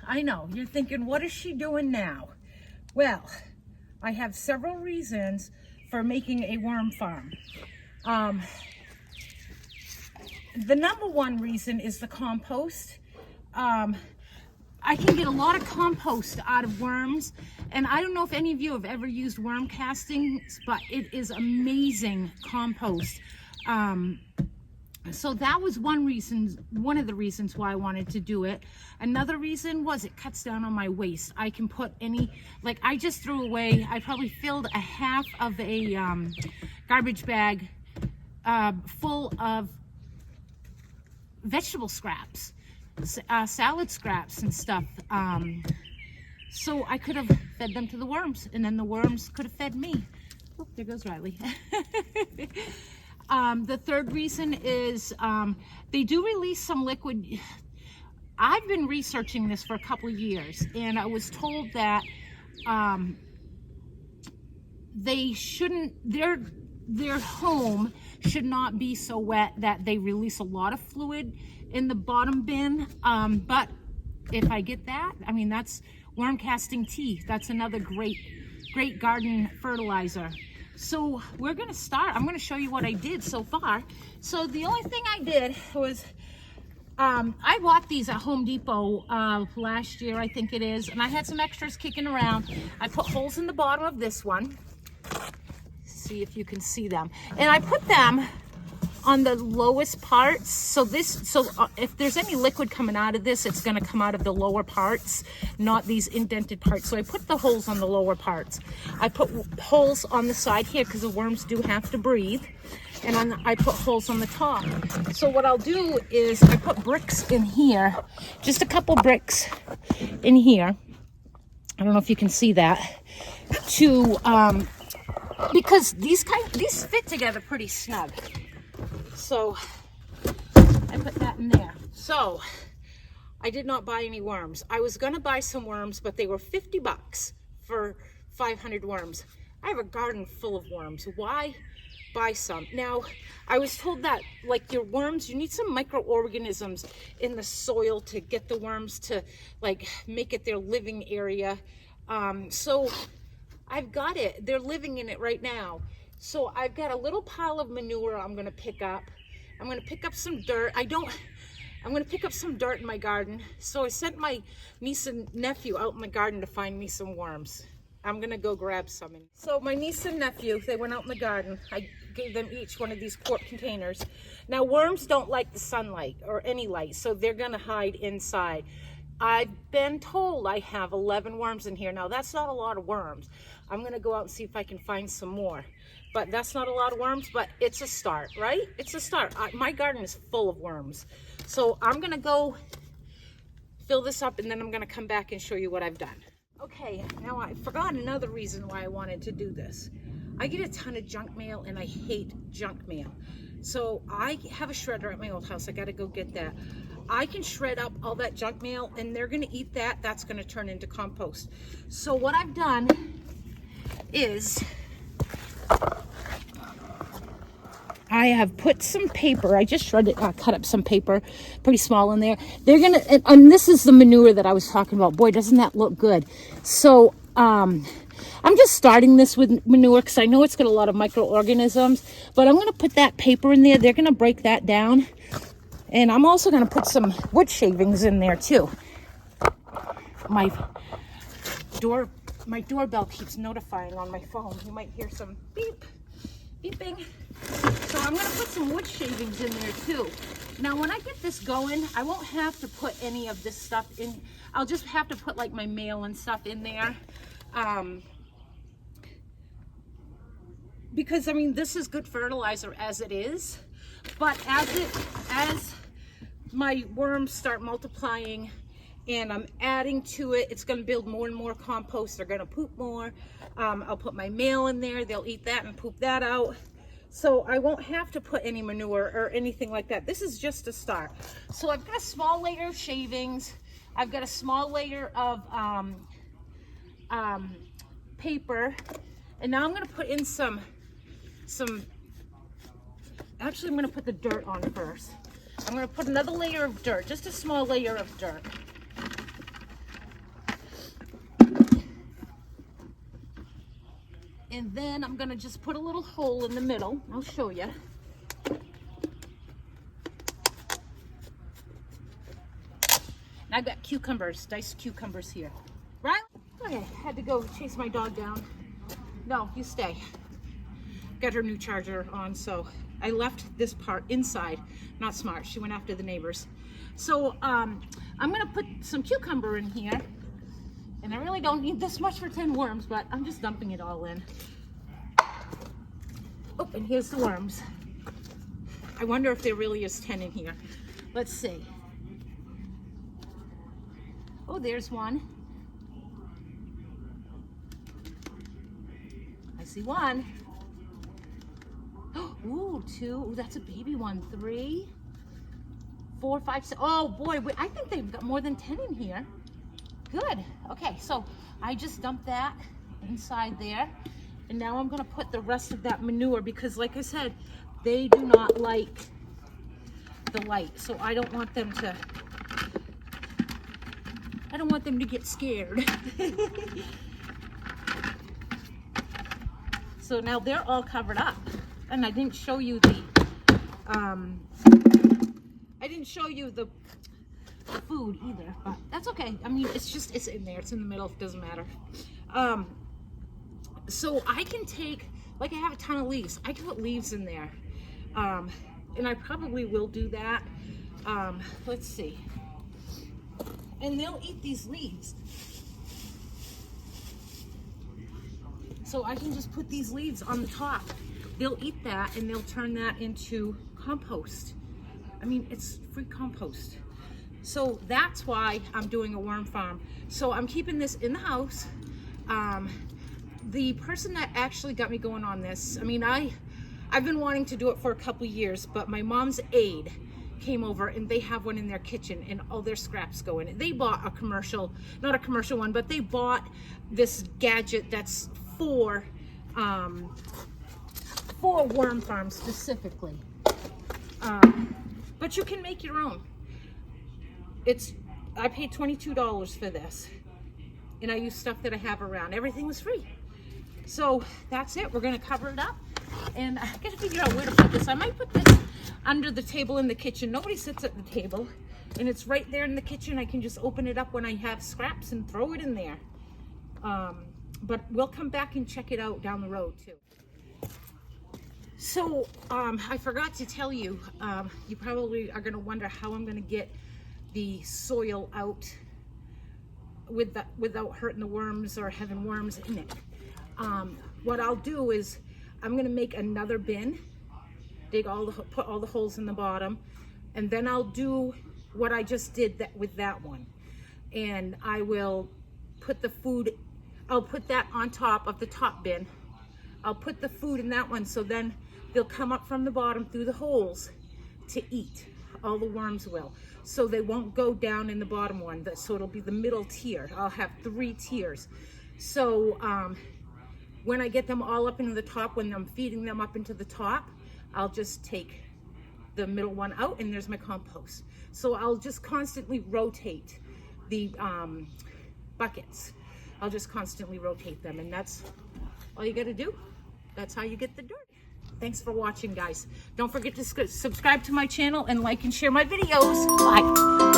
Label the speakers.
Speaker 1: I know, you're thinking, what is she doing now? Well, I have several reasons for making a worm farm. The number one reason is the compost. I can get a lot of compost out of worms, and I don't know if any of you have ever used worm castings, but it is amazing compost. So that was one of the reasons why I wanted to do it. Another reason was it cuts down on my waste. I can put any, like I just threw away, I probably filled a half of a garbage bag full of vegetable scraps, salad scraps and stuff. So I could have fed them to the worms, and then the worms could have fed me. Oh, there goes Riley. The third reason is they do release some liquid. I've been researching this for a couple of years, and I was told that they shouldn't, their home should not be so wet that they release a lot of fluid in the bottom bin. But if I get that, I mean, that's worm casting tea. That's another great garden fertilizer. So we're gonna start. I'm gonna show you what I did so far. So the only thing I did was, I bought these at Home Depot last year, I think it is, and I had some extras kicking around. I put holes in the bottom of this one. See if you can see them. And I put them on the lowest parts. So if there's any liquid coming out of this, it's gonna come out of the lower parts, not these indented parts. So I put the holes on the lower parts. I put holes on the side here because the worms do have to breathe. And I put holes on the top. So what I'll do is I put bricks in here, just a couple bricks in here. I don't know if you can see that, because these fit together pretty snug. So I put that in there. So I did not buy any worms. I was gonna buy some worms, but they were 50 bucks for 500 worms. I have a garden full of worms. Why buy some? Now, I was told that like your worms, you need some microorganisms in the soil to get the worms to like make it their living area. So I've got it. They're living in it right now. So I've got a little pile of manure I'm gonna pick up. I'm gonna pick up some dirt. I'm gonna pick up some dirt in my garden. So I sent my niece and nephew out in the garden to find me some worms. I'm gonna go grab some. So my niece and nephew, they went out in the garden. I gave them each one of these quart containers. Now worms don't like the sunlight or any light, so they're gonna hide inside. I've been told I have 11 worms in here. Now that's not a lot of worms. I'm gonna go out and see if I can find some more. But that's not a lot of worms, but it's a start, right? It's a start. My garden is full of worms. So I'm gonna go fill this up, and then I'm gonna come back and show you what I've done. Okay, now I forgot another reason why I wanted to do this. I get a ton of junk mail, and I hate junk mail. So I have a shredder at my old house. I gotta go get that. I can shred up all that junk mail, and they're gonna eat that. That's gonna turn into compost. So what I've done is I have put some paper. I just shredded, cut up some paper, pretty small in there. They're gonna, and this is the manure that I was talking about. Boy, doesn't that look good? So I'm just starting this with manure because I know it's got a lot of microorganisms. But I'm gonna put that paper in there. They're gonna break that down, and I'm also gonna put some wood shavings in there too. My doorbell keeps notifying on my phone. You might hear some beep, beeping. So I'm gonna put some wood shavings in there too. Now when I get this going, I won't have to put any of this stuff in. I'll just have to put like my mail and stuff in there. Because I mean, this is good fertilizer as it is, but as my worms start multiplying and I'm adding to it, it's gonna build more and more compost. They're gonna poop more. I'll put my mail in there. They'll eat that and poop that out. So I won't have to put any manure or anything like that. This is just a start. So I've got a small layer of shavings. I've got a small layer of paper. And now I'm gonna put in actually I'm gonna put the dirt on first. I'm gonna put another layer of dirt, just a small layer of dirt. And then I'm gonna just put a little hole in the middle. I'll show you. And I've got cucumbers, diced cucumbers here. Right? Okay, had to go chase my dog down. No, you stay. Got her new charger on, so I left this part inside. Not smart, she went after the neighbors. So I'm gonna put some cucumber in here. And I really don't need this much for 10 worms, but I'm just dumping it all in. Oh, and here's the worms. I wonder if there really is 10 in here. Let's see. Oh, there's one. I see one. Ooh, two. Ooh, that's a baby one. 3, 4, 5, 6. Oh boy, wait, I think they've got more than 10 in here. Good. Okay, so I just dumped that inside there. And now I'm gonna put the rest of that manure because like I said, they do not like the light. So I don't want them to get scared. So now they're all covered up. And I didn't show you the food either, but that's okay. I mean, it's in there, it's in the middle, it doesn't matter. So I can take, like I have a ton of leaves, I can put leaves in there. And I probably will do that. Let's see. And they'll eat these leaves. So I can just put these leaves on the top. They'll eat that and they'll turn that into compost. I mean, it's free compost. So that's why I'm doing a worm farm. So I'm keeping this in the house. The person that actually got me going on this, I mean, I've been wanting to do it for a couple years, but my mom's aide came over and they have one in their kitchen and all their scraps go in it. They bought a commercial, not a commercial one, but they bought this gadget that's for worm farms specifically. But you can make your own. I paid $22 for this and I use stuff that I have around. Everything was free. So that's it. We're gonna cover it up and I gotta figure out where to put this. I might put this under the table in the kitchen. Nobody sits at the table and it's right there in the kitchen. I can just open it up when I have scraps and throw it in there. But we'll come back and check it out down the road too. So I forgot to tell you, you probably are gonna wonder how I'm gonna get the soil out without hurting the worms or having worms in it. What I'll do is I'm gonna make another bin, put all the holes in the bottom, and then I'll do what I just did with that one. And I will put the food, I'll put that on top of the top bin. I'll put the food in that one so then they'll come up from the bottom through the holes to eat. All the worms will. So they won't go down in the bottom one. So it'll be the middle tier. I'll have 3 tiers. So when I get them all up into the top, when I'm feeding them up into the top, I'll just take the middle one out and there's my compost. So I'll just constantly rotate the buckets. I'll just constantly rotate them and that's all you gotta do. That's how you get the dirt. Thanks for watching, guys. Don't forget to subscribe to my channel and like and share my videos. Bye.